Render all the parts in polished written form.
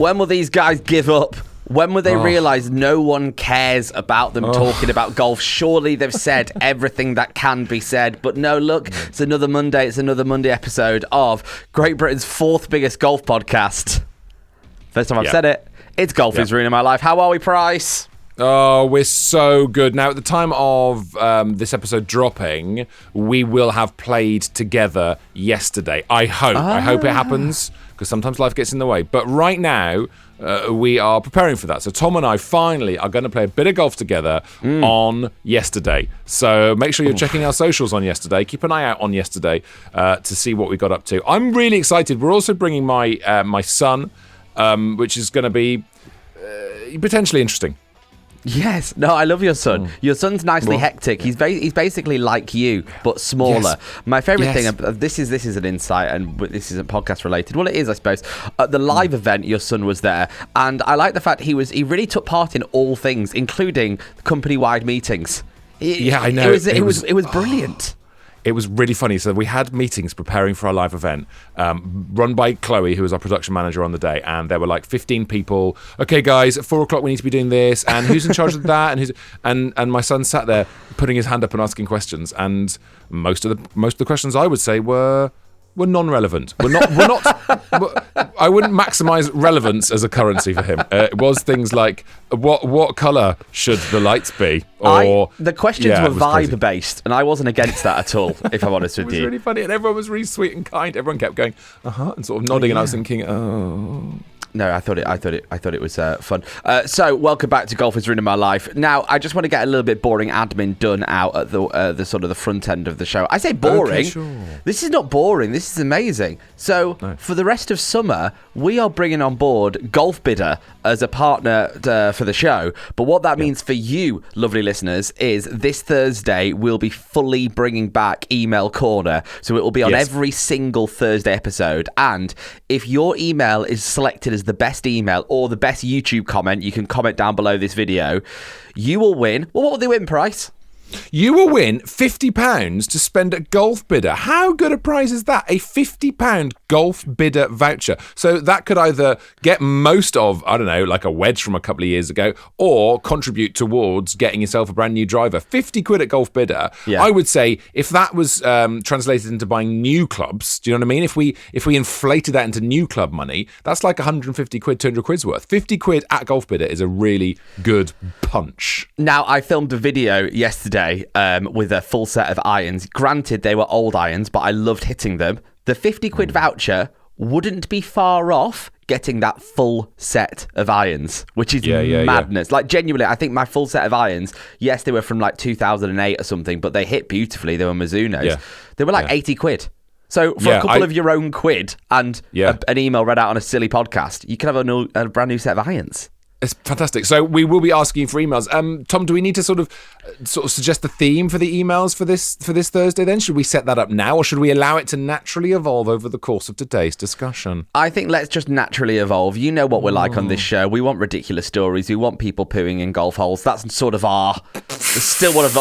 When will these guys give up? When will they realise no one cares about them talking about golf? Surely they've said everything that can be said. But no, look, it's another Monday. It's another Monday episode of Great Britain's fourth biggest golf podcast. First time I've said it. It's Golf is Ruining My Life. How are we, Price? Oh, we're so good. Now, at the time of this episode dropping, we will have played together yesterday. I hope. I hope it happens, because sometimes life gets in the way. But right now, we are preparing for that. So Tom and I finally are going to play a bit of golf together on yesterday. So make sure you're checking our socials on yesterday. Keep an eye out on yesterday to see what we got up to. I'm really excited. We're also bringing my son, which is going to be potentially interesting. Yes. No, I love your son. Your son's nicely hectic. He's basically like you, but smaller. Yes. My favourite thing, this is an insight, and this isn't podcast related. Well, it is, I suppose. At the live event, your son was there, and I like the fact he really took part in all things, including company-wide meetings. I know. It was brilliant. It was really funny. So we had meetings preparing for our live event, run by Chloe, who was our production manager on the day, and there were like 15 people. Okay, guys, at 4 o'clock we need to be doing this, and who's in charge of that, and my son sat there putting his hand up and asking questions, and most of the questions I would say were non-relevant. We're not. I wouldn't maximise relevance as a currency for him. It was things like what colour should the lights be, or the questions were vibe based, and I wasn't against that at all. If I'm honest with you, it was really funny, and everyone was really sweet and kind. Everyone kept going, and sort of nodding, and I was thinking, oh. No, I thought it was fun. So, welcome back to Golf is Ruining My Life. Now, I just want to get a little bit boring admin done out at the sort of the front end of the show. I say boring. Okay, sure. This is not boring. This is amazing. So, for the rest of summer, we are bringing on board Golf Bidder as a partner for the show. But what that means for you, lovely listeners, is this Thursday we'll be fully bringing back Email Corner. So it will be on every single Thursday episode. And if your email is selected as the best email or the best YouTube comment, you can comment down below this video. You will win. Well, what will they win, Price? You will win £50 to spend at Golf Bidder. How good a prize is that? A £50 Golf Bidder voucher. So that could either get most of, I don't know, like a wedge from a couple of years ago, or contribute towards getting yourself a brand new driver. 50 quid at Golf Bidder. Yeah. I would say if that was translated into buying new clubs, do you know what I mean? If we inflated that into new club money, that's like 150 quid, 200 quid's worth. 50 quid at Golf Bidder is a really good punch. Now, I filmed a video yesterday with a full set of irons. Granted, they were old irons, but I loved hitting them. The 50 quid voucher wouldn't be far off getting that full set of irons, which is madness. Like, genuinely, I think my full set of irons, yes, they were from like 2008 or something, but they hit beautifully. They were Mizunos. Yeah. They were like 80 quid. So for a couple of your own quid and an email read out on a silly podcast, you can have a brand new set of irons. It's fantastic. So we will be asking for emails. Tom, do we need to sort of suggest the theme for the emails for this Thursday then? Should we set that up now, or should we allow it to naturally evolve over the course of today's discussion? I think let's just naturally evolve. You know what we're like on this show. We want ridiculous stories. We want people pooing in golf holes. That's sort of it's still one of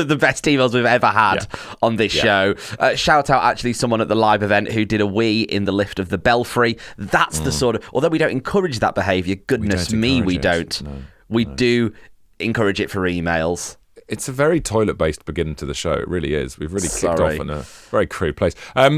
the best emails we've ever had on this show. Shout out actually someone at the live event who did a wee in the lift of the Belfry. That's the sort of, although we don't encourage that behaviour, goodness me, we don't. We do encourage it for emails. It's a very toilet-based beginning to the show. It really is. We've really kicked off in a very crude place.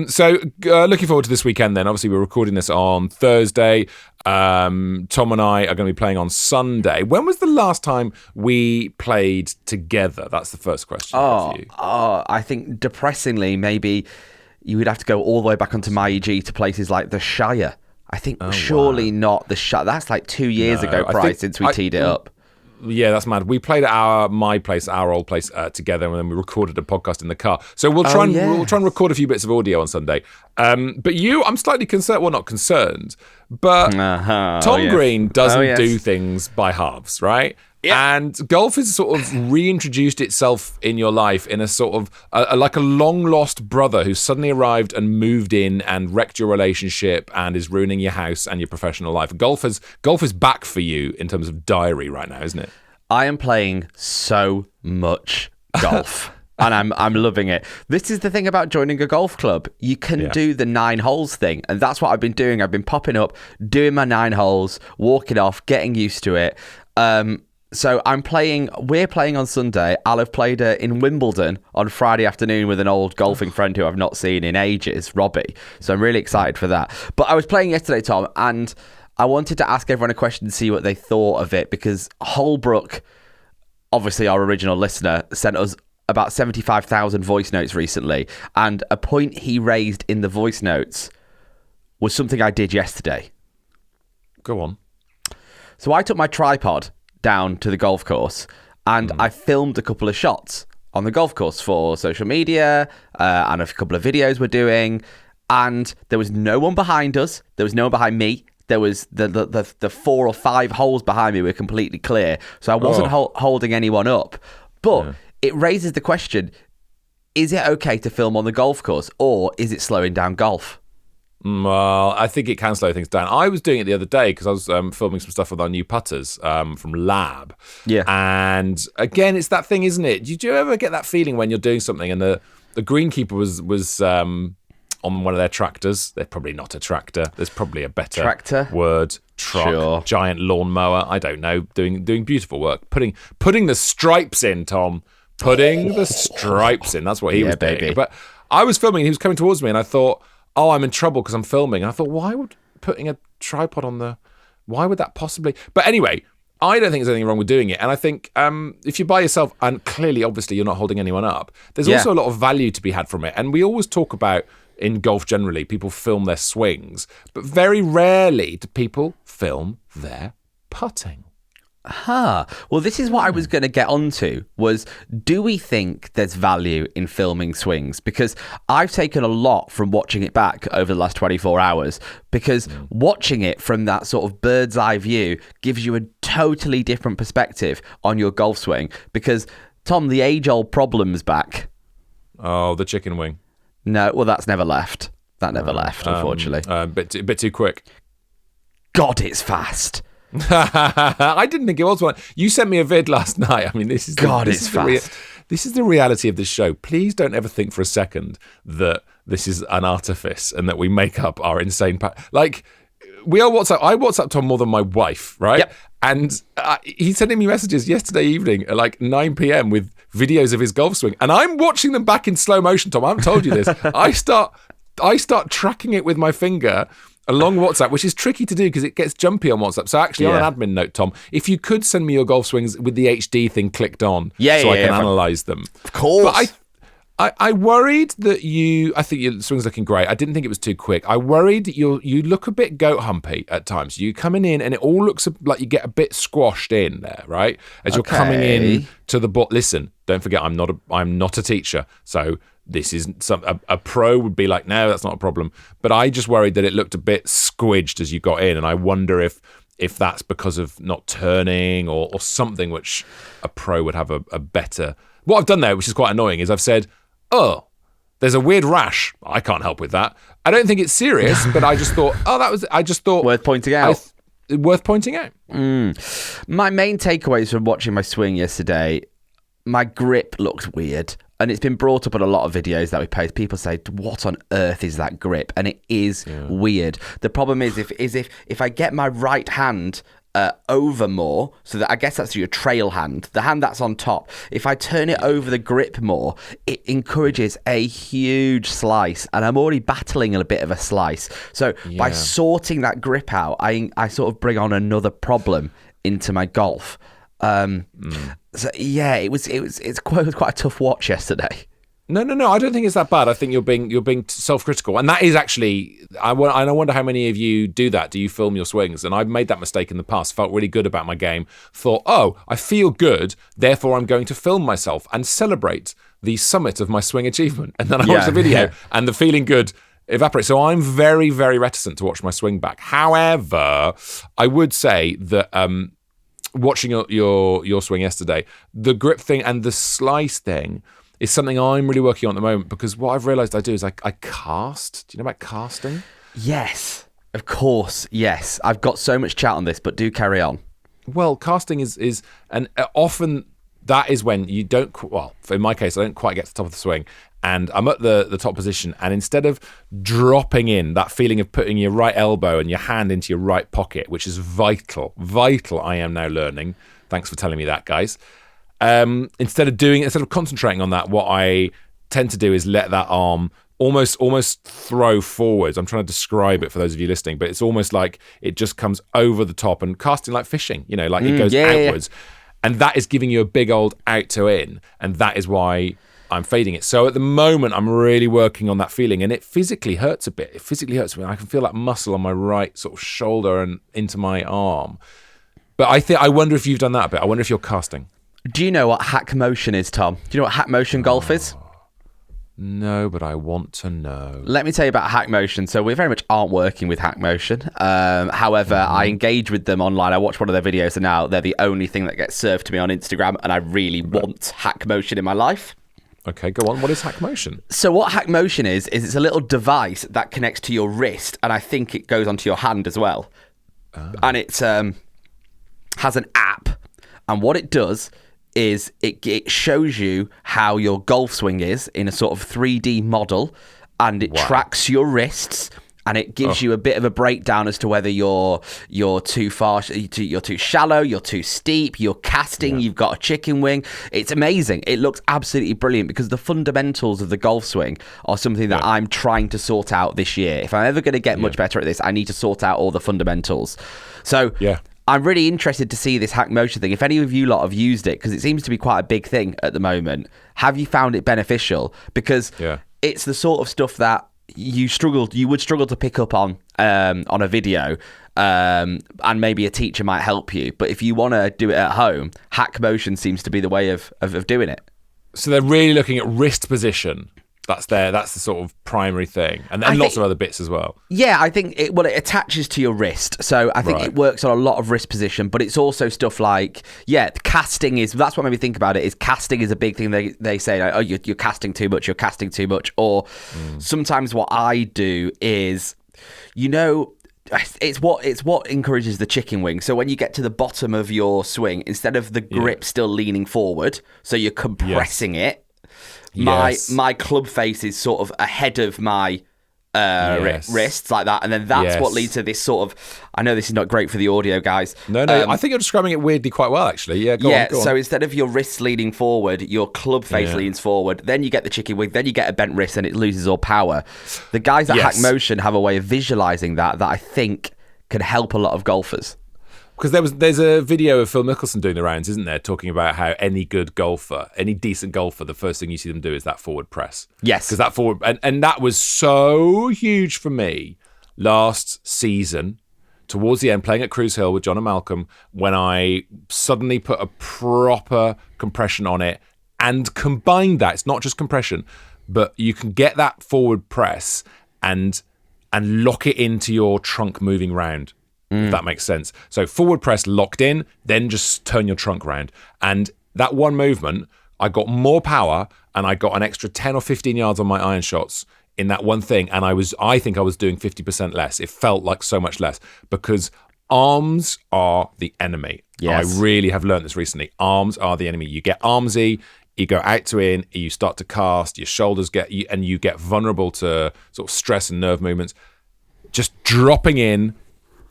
So looking forward to this weekend then. Obviously, we're recording this on Thursday. Tom and I are going to be playing on Sunday. When was the last time we played together? That's the first question for you. I think depressingly, maybe you would have to go all the way back onto my EG to places like the Shire. I think surely not the Shire. That's like 2 years ago, Price, since we teed it up. Yeah, that's mad. We played at our old place together, and then we recorded a podcast in the car. So we'll try and record a few bits of audio on Sunday. But I'm slightly concerned. Well, not concerned, but Tom Green doesn't do things by halves, right? Yeah. And golf has sort of reintroduced itself in your life in a sort of like a long lost brother who suddenly arrived and moved in and wrecked your relationship and is ruining your house and your professional life. Golf is back for you in terms of diary right now, isn't it? I am playing so much golf. And I'm loving it. This is the thing about joining a golf club. You can do the 9 holes thing. And that's what I've been doing. I've been popping up, doing my 9 holes, walking off, getting used to it. So we're playing on Sunday. I'll have played in Wimbledon on Friday afternoon with an old golfing friend who I've not seen in ages, Robbie. So I'm really excited for that. But I was playing yesterday, Tom, and I wanted to ask everyone a question to see what they thought of it, because Holbrook, obviously our original listener, sent us about 75,000 voice notes recently. And a point he raised in the voice notes was something I did yesterday. Go on. So I took my tripod down to the golf course and I filmed a couple of shots on the golf course for social media and a couple of videos we're doing, and there was no one behind us, there was no one behind me, there was the 4 or 5 holes behind me were completely clear, so I wasn't holding anyone up. But it raises the question, is it okay to film on the golf course, or is it slowing down golf? Well, I think it can slow things down. I was doing it the other day because I was filming some stuff with our new putters from Lab. Yeah. And again, it's that thing, isn't it? Do you ever get that feeling when you're doing something and the greenkeeper was on one of their tractors? They're probably not a tractor. There's probably a better tractor word. Truck, giant lawnmower. I don't know. Doing beautiful work. Putting the stripes in, Tom. Putting the stripes in. That's what he was doing. Baby. But I was filming and he was coming towards me and I thought, oh, I'm in trouble because I'm filming. And I thought, why would putting a tripod on why would that possibly... But anyway, I don't think there's anything wrong with doing it. And I think if you're by yourself, and clearly, obviously, you're not holding anyone up, there's also a lot of value to be had from it. And we always talk about, in golf generally, people film their swings, but very rarely do people film their putting. Well, this is what I was going to get onto, was, do we think there's value in filming swings? Because I've taken a lot from watching it back over the last 24 hours, because watching it from that sort of bird's eye view gives you a totally different perspective on your golf swing. Because, Tom, the age-old problem's back. Oh, the chicken wing. No, well, that's never left. That never left, unfortunately. A bit too quick. God, it's fast. I didn't think it was one. You sent me a vid last night. I mean, this is fast. This is the reality of this show. Please don't ever think for a second that this is an artifice and that we make up our insane like we are WhatsApp. I WhatsApp Tom more than my wife, right? Yep. And he's sending me messages yesterday evening at like 9 p.m. with videos of his golf swing, and I'm watching them back in slow motion. Tom, I haven't told you this. I start tracking it with my finger along WhatsApp, which is tricky to do because it gets jumpy on WhatsApp. So actually, on an admin note, Tom, if you could send me your golf swings with the HD thing clicked on, I can analyse them. Of course. But I worried that I think your swing's looking great. I didn't think it was too quick. I worried that you look a bit goat humpy at times. You coming in and it all looks like you get a bit squashed in there, right? As you're coming in to the ball. Listen, don't forget, I'm not a teacher, so this isn't a pro would be like, no, that's not a problem. But I just worried that it looked a bit squidged as you got in, and I wonder if that's because of not turning or something which a pro would have a better. What I've done there, which is quite annoying, is I've said, oh, there's a weird rash. I can't help with that. I don't think it's serious, but I just thought, worth pointing out. Worth pointing out. My main takeaways from watching my swing yesterday, my grip looked weird. And it's been brought up in a lot of videos that we post. People say, what on earth is that grip? And it is weird. The problem is if I get my right hand over more, so that I guess that's your trail hand, the hand that's on top, if I turn it over the grip more, it encourages a huge slice. And I'm already battling a bit of a slice. So by sorting that grip out, I sort of bring on another problem into my golf. So yeah, it was quite a tough watch yesterday. No, I don't think it's that bad. I think you're being self-critical, and that is actually. I wonder how many of you do that. Do you film your swings? And I've made that mistake in the past. Felt really good about my game. Thought, oh, I feel good, therefore I'm going to film myself and celebrate the summit of my swing achievement. And then I watch the video, and the feeling good evaporates. So I'm very, very reticent to watch my swing back. However, I would say that. Watching your swing yesterday, the grip thing and the slice thing is something I'm really working on at the moment, because what I've realised I do is I cast. Do you know about casting? Yes, of course, yes. I've got so much chat on this, but do carry on. Well, casting is and often that is when you don't, well, in my case, I don't quite get to the top of the swing, and I'm at the top position, and instead of dropping in, that feeling of putting your right elbow and your hand into your right pocket, which is vital, I am now learning. Thanks for telling me that, guys. Instead of concentrating on that, what I tend to do is let that arm almost throw forwards. I'm trying to describe it for those of you listening, but it's almost like it just comes over the top and casting like fishing, like it goes outwards. Yeah. And that is giving you a big old out to in, and that is why I'm fading it. So at the moment, I'm really working on that feeling, and it physically hurts a bit. It physically hurts me. I can feel that muscle on my right sort of shoulder and into my arm. But I wonder if you've done that a bit. I wonder if you're casting. Do you know what hack motion is, Tom? Do you know what hack motion golf is? No, but I want to know. Let me tell you about hack motion. So we very much aren't working with hack motion. However, I engage with them online. I watch one of their videos, and now they're the only thing that gets served to me on Instagram, and I really want hack motion in my life. Okay, go on. What is hack motion? So what hack motion is it's a little device that connects to your wrist, and I think it goes onto your hand as well. And it has an app, and what it does is it shows you how your golf swing is in a sort of 3D model, and it tracks your wrists, and it gives you a bit of a breakdown as to whether you're too far, you're too shallow, you're too steep, you're casting, you've got a chicken wing. It's amazing. It looks absolutely brilliant because the fundamentals of the golf swing are something that I'm trying to sort out this year. If I'm ever going to get much better at this, I need to sort out all the fundamentals. So I'm really interested to see this hack motion thing. If any of you lot have used it, because it seems to be quite a big thing at the moment, have you found it beneficial? Because it's the sort of stuff that you would struggle to pick up on a video, and maybe a teacher might help you. But if you want to do it at home, hack motion seems to be the way of doing it. So they're really looking at wrist position. That's the sort of primary thing, and lots of other bits as well. Yeah, I think it attaches to your wrist, so I think it works on a lot of wrist position. But it's also stuff like casting is. That's what made me think about it. Is casting is a big thing. They say, like, oh, you're casting too much. You're casting too much. Or sometimes what I do is, it's what encourages the chicken wing. So when you get to the bottom of your swing, instead of the grip still leaning forward, so you're compressing it. My club face is sort of ahead of my wrists like that, and then that's what leads to this sort of. I know this is not great for the audio, guys. No, I think you're describing it weirdly quite well, actually. Yeah, go on. So instead of your wrists leaning forward, your club face leans forward. Then you get the chicken wing. Then you get a bent wrist, and it loses all power. The guys at Hack Motion have a way of visualizing that I think can help a lot of golfers. Because there's a video of Phil Mickelson doing the rounds, isn't there, talking about how any good golfer, any decent golfer, the first thing you see them do is that forward press. Yes. Because that forward, and that was so huge for me last season, towards the end, playing at Cruise Hill with John and Malcolm, when I suddenly put a proper compression on it and combined that. It's not just compression, but you can get that forward press and lock it into your trunk moving round. If that makes sense. So forward press locked in, then just turn your trunk round. And that one movement, I got more power and I got an extra 10 or 15 yards on my iron shots in that one thing. And I think I was doing 50% less. It felt like so much less because arms are the enemy. Yes. I really have learned this recently. Arms are the enemy. You get armsy, you go out to in, you start to cast, your shoulders and you get vulnerable to sort of stress and nerve movements. Just dropping in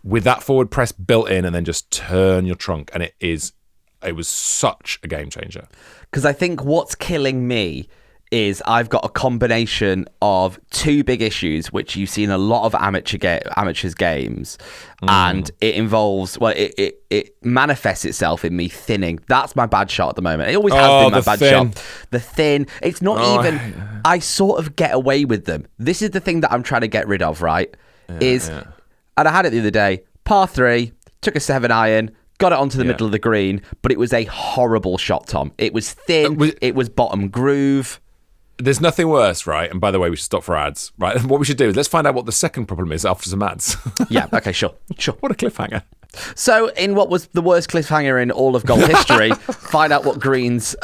with that forward press built in, and then just turn your trunk, and it was such a game changer. Because I think what's killing me is I've got a combination of two big issues, which you see in a lot of amateurs games, and it involves it manifests itself in me thinning. That's my bad shot at the moment. It always has been my bad shot. The thin. It's not even. I sort of get away with them. This is the thing that I'm trying to get rid of. Right? And I had it the other day, par 3, took a 7-iron, got it onto the middle of the green, but it was a horrible shot, Tom. It was thin, it was bottom groove. There's nothing worse, right? And by the way, we should stop for ads, right? What we should do is let's find out what the second problem is after some ads. Yeah, okay, sure. What a cliffhanger. So, in what was the worst cliffhanger in all of golf history, find out what Green's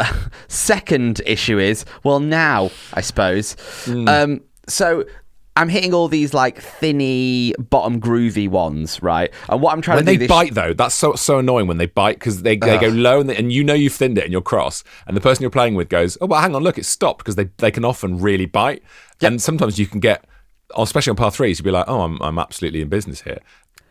second issue is. Well, now, I suppose. So, I'm hitting all these like thinny, bottom groovy ones, right? And what I'm trying when to do they bite though, that's so annoying when they bite because they go low and you know you've thinned it and you're cross, and the person you're playing with goes, oh well, hang on, look, it's stopped, because they can often really bite, and sometimes you can get, especially on par threes, you'd be like, oh, I'm absolutely in business here.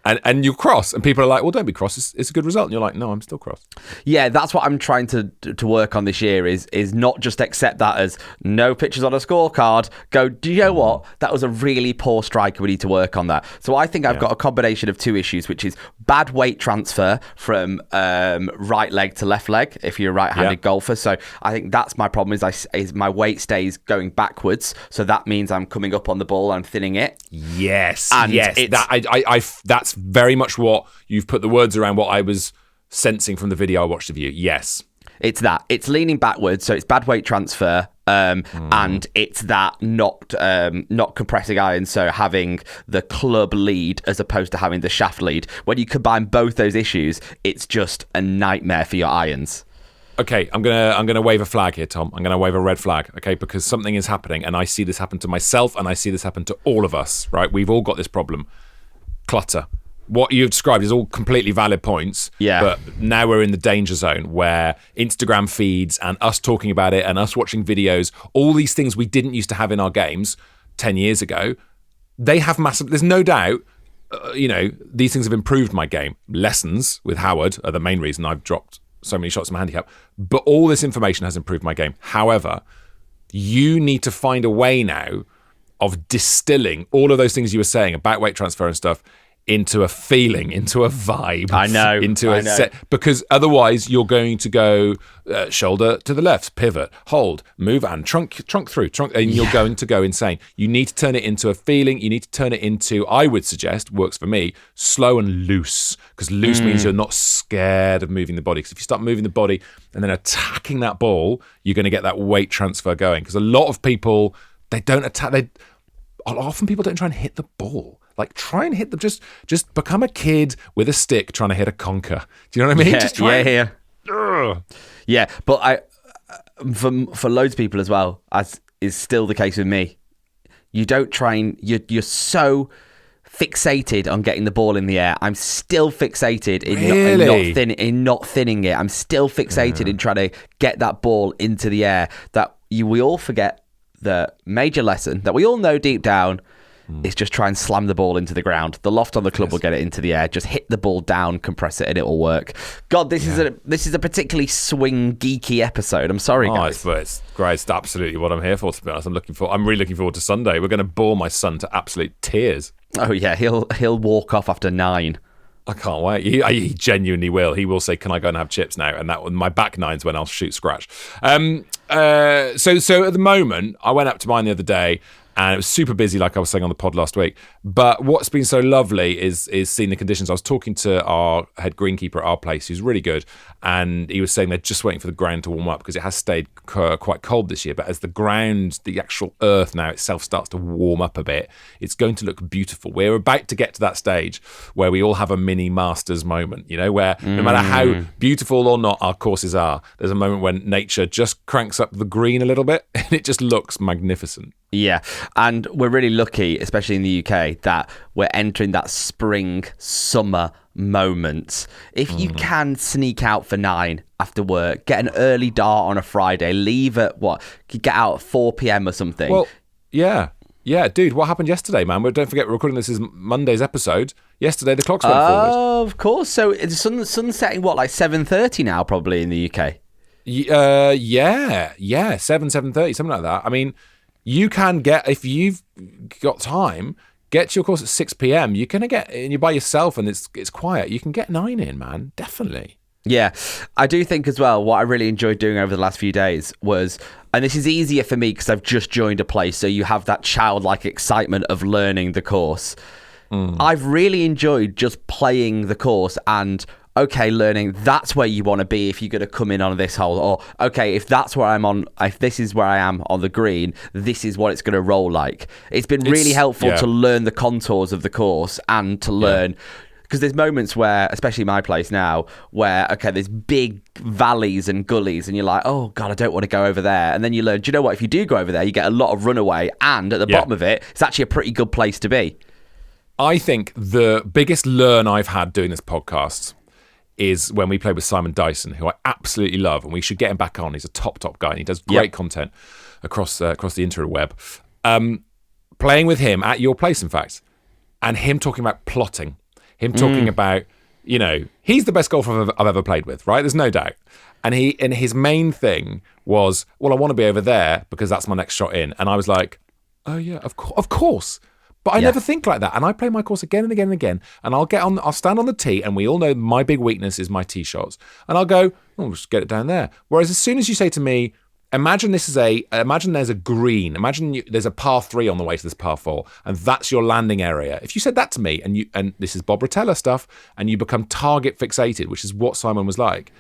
And you cross, and people are like, well, don't be cross, it's a good result. And you're like, no, I'm still cross. Yeah, that's what I'm trying to work on this year is not just accept that as no pictures on a scorecard. Go, do you know what? That was a really poor striker. We need to work on that. So I think I've got a combination of two issues, which is bad weight transfer from right leg to left leg if you're a right-handed golfer. So I think that's my problem is my weight stays going backwards. So that means I'm coming up on the ball, I'm thinning it. Yes, and yes. That's very much what you've put the words around what I was sensing from the video I watched of you. Yes. It's that. It's leaning backwards, so it's bad weight transfer, and it's that not compressing iron, so having the club lead as opposed to having the shaft lead. When you combine both those issues, it's just a nightmare for your irons. Okay, I'm gonna wave a flag here, Tom. I'm gonna wave a red flag, okay, because something is happening, and I see this happen to myself, and I see this happen to all of us, right? We've all got this problem. Clutter. What you've described is all completely valid points, but now we're in the danger zone where Instagram feeds and us talking about it and us watching videos, all these things we didn't used to have in our games 10 years ago, they have massive... There's no doubt, these things have improved my game. Lessons with Howard are the main reason I've dropped so many shots in my handicap, but all this information has improved my game. However, you need to find a way now of distilling all of those things you were saying about weight transfer and stuff into a feeling, into a vibe. I know. Set, because otherwise you're going to go shoulder to the left, pivot, hold, move, and trunk through, and you're going to go insane. You need to turn it into a feeling. You need to turn it into, I would suggest, works for me, slow and loose, because loose means you're not scared of moving the body. Because if you start moving the body and then attacking that ball, you're going to get that weight transfer going. Because a lot of people, they don't attack. Often people don't try and hit the ball. Like, try and hit them. Just become a kid with a stick trying to hit a conker. Do you know what I mean? Yeah, just try. Yeah. But for loads of people as well, as is still the case with me, you don't try and you're so fixated on getting the ball in the air. I'm still fixated in not thinning it. I'm still fixated in trying to get that ball into the air. We all forget the major lesson that we all know deep down. Is just try and slam the ball into the ground. The loft on the club will get it into the air. Just hit the ball down, compress it, and it will work. God, this is a particularly swing geeky episode. I'm sorry, guys. It's great. It's absolutely what I'm here for. To be honest, I'm really looking forward to Sunday. We're going to bore my son to absolute tears. Oh yeah, he'll walk off after 9. I can't wait. He genuinely will. He will say, "Can I go and have chips now?" And that my back nine's when I'll shoot scratch. So at the moment, I went up to mine the other day. And it was super busy, like I was saying on the pod last week. But what's been so lovely is seeing the conditions. I was talking to our head greenkeeper at our place, who's really good, and he was saying they're just waiting for the ground to warm up because it has stayed quite cold this year. But as the ground, the actual earth now itself starts to warm up a bit, it's going to look beautiful. We're about to get to that stage where we all have a mini Masters moment, where no matter how beautiful or not our courses are, there's a moment when nature just cranks up the green a little bit and it just looks magnificent. Yeah, and we're really lucky, especially in the UK, that we're entering that spring, summer moment. If you can sneak out for 9 after work, get an early dart on a Friday, leave at get out at 4 p.m. or something. Well, yeah, dude, what happened yesterday, man? Don't forget, we're recording this is Monday's episode. Yesterday, the clocks went forward. Oh, of course. So it's sun's setting, like 7:30 now, probably, in the UK? 7:30, something like that. I mean... You can get, if you've got time, get to your course at 6 p.m. You're going to get, and you're by yourself and it's quiet. You can get 9 in, man. Definitely. Yeah. I do think as well, what I really enjoyed doing over the last few days was, and this is easier for me because I've just joined a place, so you have that childlike excitement of learning the course. I've really enjoyed just playing the course and... okay, learning, that's where you want to be if you're going to come in on this hole. Or, okay, if this is where I am on the green, this is what it's going to roll like. It's been really helpful to learn the contours of the course and to learn Because there's moments where, especially my place now, where, okay, there's big valleys and gullies and you're like, oh, God, I don't want to go over there. And then you learn, do you know what? If you do go over there, you get a lot of runaway. And at the bottom of it, it's actually a pretty good place to be. I think the biggest learn I've had doing this podcast is when we played with Simon Dyson, who I absolutely love, and we should get him back on. He's a top guy, and he does great content across the interweb. Playing with him at your place, in fact, and him talking about plotting, him talking about, he's the best golfer I've ever played with, right? There's no doubt. And his main thing was, well, I want to be over there because that's my next shot in. And I was like, oh yeah, of course. But I never think like that. And I play my course again and again and again. And I'll stand on the tee, and we all know my big weakness is my tee shots. And I'll go, we'll just get it down there. Whereas as soon as you say to me, imagine there's a green, there's a par 3 on the way to this par 4, and that's your landing area. If you said that to me, and this is Bob Rotella stuff, and you become target fixated, which is what Simon was like,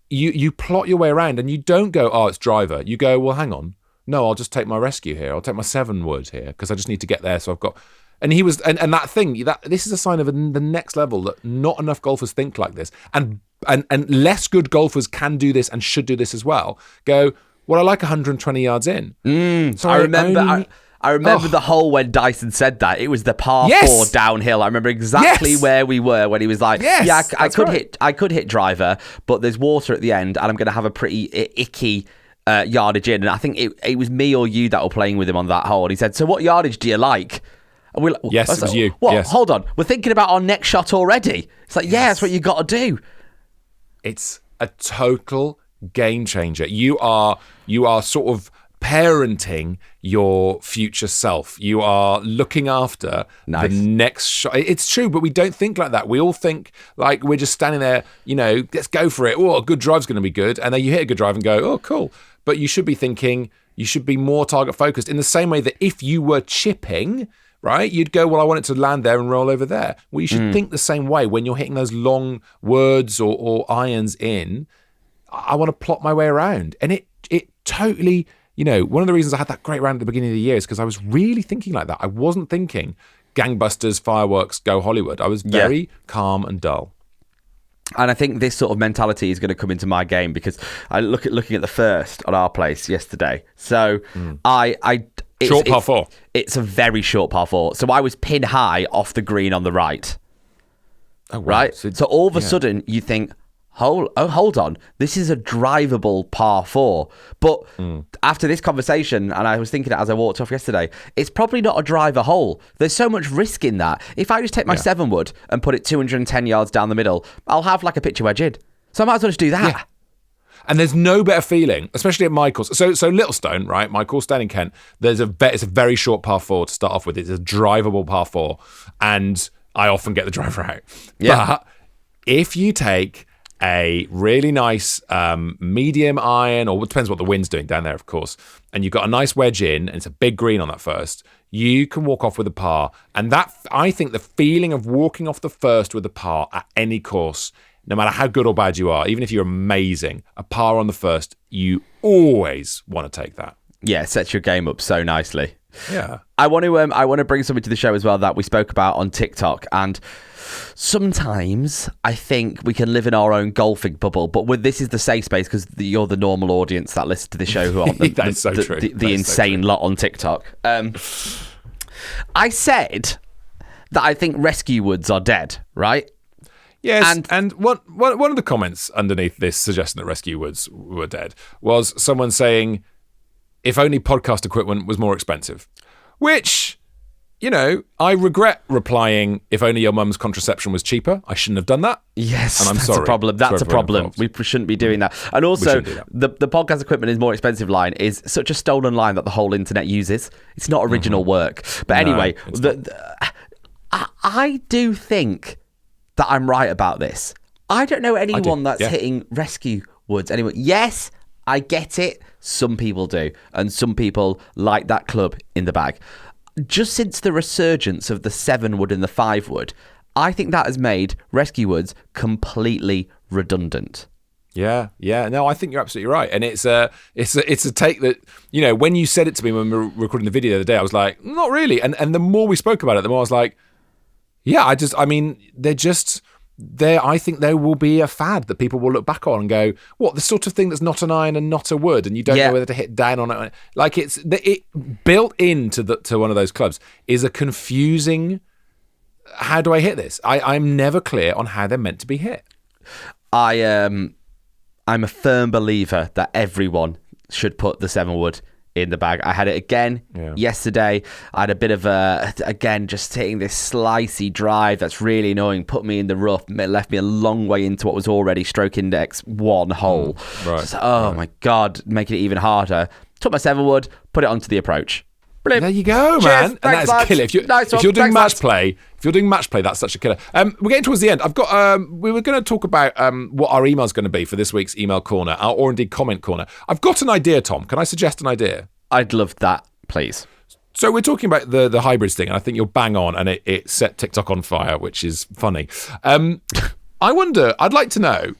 you plot your way around, and you don't go, oh, it's driver. You go, well, hang on. No, I'll just take my rescue here. I'll take my 7 wood here because I just need to get there. So I've got, and he was, and that thing, this is a sign of the next level that not enough golfers think like this, and less good golfers can do this and should do this as well. Go, well, I like 120 yards in. So I remember the hole when Dyson said that. It was the par 4 downhill. I remember exactly where we were when he was like, I could hit driver, but there's water at the end, and I'm going to have a pretty icky yardage in. And I think it was me or you that were playing with him on that hole. And he said, so what yardage do you like? And we're like, yes, it was you. What? Yes. Hold on. We're thinking about our next shot already. It's like, that's what you got to do. It's a total game changer. You are sort of parenting your future self. You are looking after the next shot. It's true, but we don't think like that. We all think like we're just standing there, let's go for it. Oh, a good drive's going to be good. And then you hit a good drive and go, oh, cool. But you should be thinking, you should be more target focused in the same way that if you were chipping, right, you'd go, well, I want it to land there and roll over there. Well, you should think the same way when you're hitting those long words or irons in. I want to plot my way around. And it totally, one of the reasons I had that great round at the beginning of the year is because I was really thinking like that. I wasn't thinking gangbusters, fireworks, go Hollywood. I was very calm and dull. And I think this sort of mentality is going to come into my game because I looking at the first on our place yesterday. So short par 4. It's a very short par 4. So I was pin high off the green on the right. Oh, wow. Right? So all of a sudden you think, hold on, this is a drivable par 4. But after this conversation, and I was thinking it as I walked off yesterday, it's probably not a driver hole. There's so much risk in that. If I just take my 7 wood and put it 210 yards down the middle, I'll have like a pitcher wedge in. So I might as well just do that. Yeah. And there's no better feeling, especially at my course. So Littlestone, right? My course down in Kent. It's a very short par 4 to start off with. It's a drivable par 4, and I often get the driver out. Yeah. But if you take a really nice medium iron, or it depends what the wind's doing down there, of course, and you've got a nice wedge in, and it's a big green on that first, you can walk off with a par. And that, I think the feeling of walking off the first with a par at any course, no matter how good or bad you are, even if you're amazing, a par on the first, you always want to take that. Yeah, it sets your game up so nicely. Yeah. I want to bring something to the show as well that we spoke about on TikTok, and sometimes I think we can live in our own golfing bubble, but this is the safe space because you're the normal audience that listen to the show who aren't the insane lot on TikTok. I said that I think rescue woods are dead, right? Yes, and one of the comments underneath this suggesting that rescue woods were dead was someone saying, if only podcast equipment was more expensive. Which, I regret replying, if only your mum's contraception was cheaper. I shouldn't have done that. Yes, and I'm sorry. That's a problem. We shouldn't be doing that. And also, the podcast equipment is more expensive line is such a stolen line that the whole internet uses. It's not original work. But anyway, I do think that I'm right about this. I don't know anyone that's hitting rescue woods anyway. Yes, I get it. Some people do. And some people like that club in the bag. Just since the resurgence of the 7 wood and the 5 wood, I think that has made rescue woods completely redundant. Yeah. No, I think you're absolutely right. And it's a take that, when you said it to me when we were recording the video the other day, I was like, not really. And the more we spoke about it, the more I was like, Yeah, they're just there. I think there will be a fad that people will look back on and go, what, the sort of thing that's not an iron and not a wood, and you don't know whether to hit down on it. Like it built into to one of those clubs is a confusing, how do I hit this? I'm never clear on how they're meant to be hit. I'm a firm believer that everyone should put the 7-wood in the bag. I had it again yesterday. I had a bit of just hitting this slicey drive that's really annoying, put me in the rough, left me a long way into what was already stroke index 1 hole. My God, making it even harder. Took my 7-wood, put it onto the approach. Brilliant. There you go, Cheers. man. And Thanks, that's a killer. If you're doing match play, that's such a killer. We're getting towards the end. I've got. We were going to talk about what our email's going to be for this week's email corner, or indeed comment corner. I've got an idea, Tom. Can I suggest an idea? I'd love that, please. So we're talking about the hybrids thing, and I think you're bang on, and it set TikTok on fire, which is funny. I wonder. I'd like to know,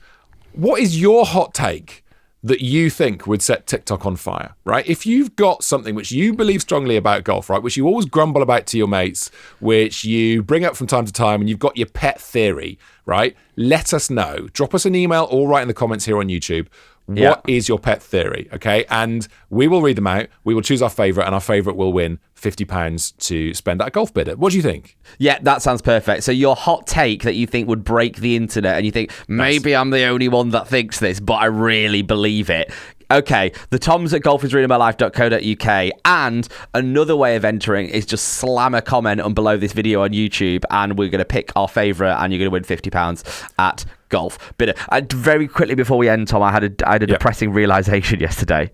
what is your hot take that you think would set TikTok on fire, right? If you've got something which you believe strongly about golf, right, which you always grumble about to your mates, which you bring up from time to time, and you've got your pet theory, right? Let us know. Drop us an email or write in the comments here on YouTube. What is your pet theory, okay? And we will read them out. We will choose our favourite, and our favourite will win £50 to spend at a golf bidder. What do you think? Yeah, that sounds perfect. So your hot take that you think would break the internet, and you think, maybe I'm the only one that thinks this, but I really believe it. Okay, the Toms at golfisruiningmylife.co.uk, and another way of entering is just slam a comment on below this video on YouTube, and we're going to pick our favourite, and you're going to win £50 at golf bidder. Very quickly before we end, Tom, I had a depressing realisation yesterday.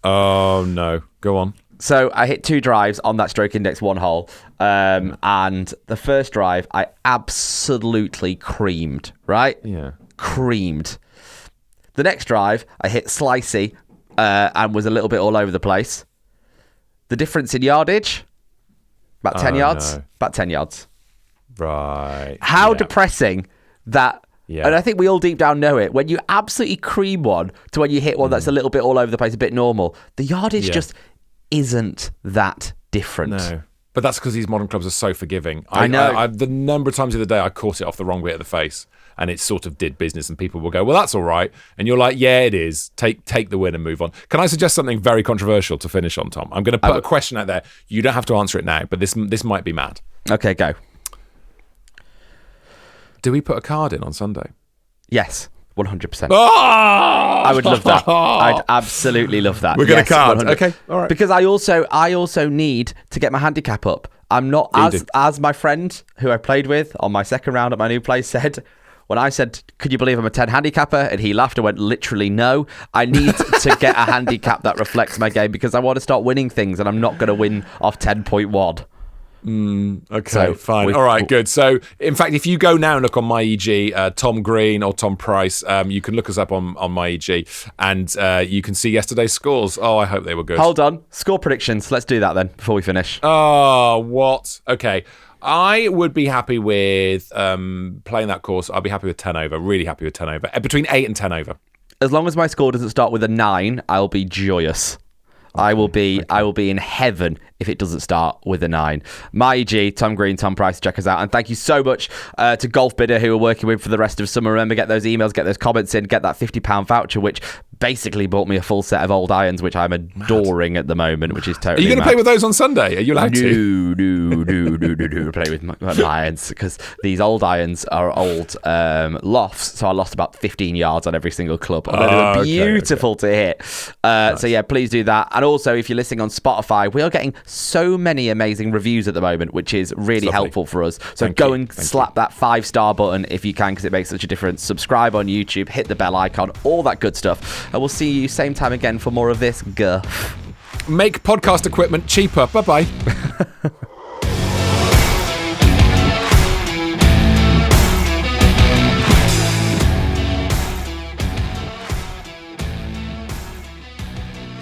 Oh no, go on. So I hit 2 drives on that stroke index 1 hole, and the first drive I absolutely creamed, right? Yeah. Creamed. The next drive, I hit slicey and was a little bit all over the place. The difference in yardage, about 10 yards. No. About 10 yards. Right. How depressing that... Yeah. And I think we all deep down know it. When you absolutely cream one to when you hit one that's a little bit all over the place, a bit normal, the yardage just isn't that different. No. But that's because these modern clubs are so forgiving. I know. The number of times of the day I caught it off the wrong way of the face, and it sort of did business, and people will go, well, that's all right. And you're like, yeah, it is. Take the win and move on. Can I suggest something very controversial to finish on, Tom? I'm going to put a question out there. You don't have to answer it now, but this might be mad. Okay, go. Do we put a card in on Sunday? Yes, 100%. Oh! I would love that. I'd absolutely love that. We're going to card. 100%. Okay, all right. Because I also need to get my handicap up. I'm not, as my friend who I played with on my second round at my new place said, when I said, could you believe I'm a 10 handicapper? And he laughed and went, literally no. I need to get a handicap that reflects my game because I want to start winning things, and I'm not going to win off 10.1. Okay, so fine. All right, good. So, in fact, if you go now and look on MyEG, Tom Green or Tom Price, you can look us up on MyEG, and you can see yesterday's scores. Oh, I hope they were good. Hold on. Score predictions. Let's do that then before we finish. Oh, what? Okay. I would be happy with playing that course. I'll be happy with 10 over. Really happy with 10 over. Between 8 and 10 over. As long as my score doesn't start with a 9, I'll be joyous. I will be in heaven if it doesn't start with a 9. MyEG, Tom Green, Tom Price, check us out. And thank you so much to Golf Bidder, who we're working with for the rest of summer. Remember, get those emails, get those comments in, get that £50 voucher, which basically bought me a full set of old irons, which I'm adoring at the moment, which is totally Are you going to play with those on Sunday? Are you allowed to? No. Play with my irons, because these old irons are old lofts, so I lost about 15 yards on every single club. Although they were beautiful to hit. Nice. So yeah, please do that. And also, if you're listening on Spotify, we are getting so many amazing reviews at the moment, which is really helpful for us. So go and slap that 5-star button if you can, because it makes such a difference. Subscribe on YouTube, hit the bell icon, all that good stuff. And we'll see you same time again for more of this guff. Make podcast equipment cheaper. Bye-bye.